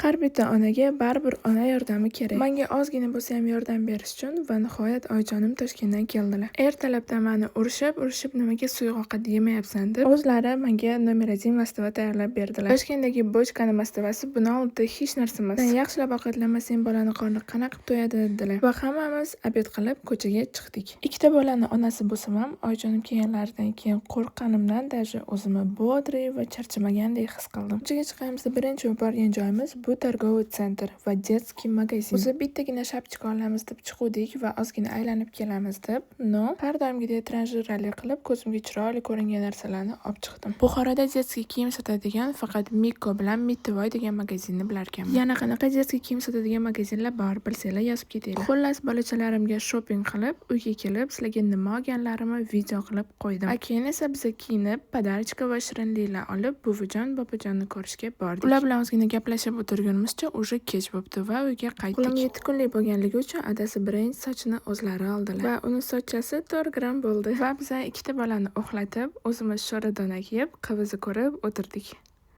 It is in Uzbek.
Har bitta onaga baribir ona yordami kerak. Menga ozgina bo'lsa ham yordam berish uchun va nihoyat oyijonim Toshkentdan keldilar. Ertalabdan meni urishib nimaga suyuq ovqat yemayapsan deb o'zlari menga nomer 1 mastava tayyorlab berdilar. Toshkentdagi bochkani mastavasi buni oldida hech narsa emas. Sen yaxshilab ovqatlanmasang bolani qorni qana qilib to'yadi dedilar. Va hammamiz obed qilib ko'chaga chiqdik. Ikkita bolani onasi bo'lsam ham oyijonim kelganlaridan keyin qo'rqqanimdan даже o'zimni bodriy va charchamagandek his qildim. Ko'chaga chiqamizda birinchi borgan joyimiz bu торговый центр va детский magazin. O'zi bittagina shapchika olamiz deb chiquvdik va ozgina aylanib kelamiz deb, har doimgidek tranjirali qilib ko'zimga chiroyli ko'ringan narsalarni olib chiqdim. Buxoroda детский kiyim sotadigan faqat Mikko bilan Mitvoy degan magazinni bilar ekanman. Yana qanaqa детский kiyim sotadigan magazinlar bor, bilsanglar yozib ketinglar. Xullas, bolachalarimga shopping qilib, uyga kelib, sizlarga nima olganlarimni video qilib qo'ydim. Keyin esa biz kiyinib, podarchka va shirinliklar olib, buvijon, bobojonni ko'rishga bordik. Ular bilan ozgina gaplashib o'tirganimizcha уже kech bo'libdi va uyga qaytdik. Qo'lim 7 kunlik bo'lganligi uchun adasi birinchi sochini o'zlari oldilar va uni sochchasi 4 gram bo'ldi. Va biz ikkita bolani uxlatib, o'zimiz sho'radona kiyib, qivizi ko'rib o'tirdik.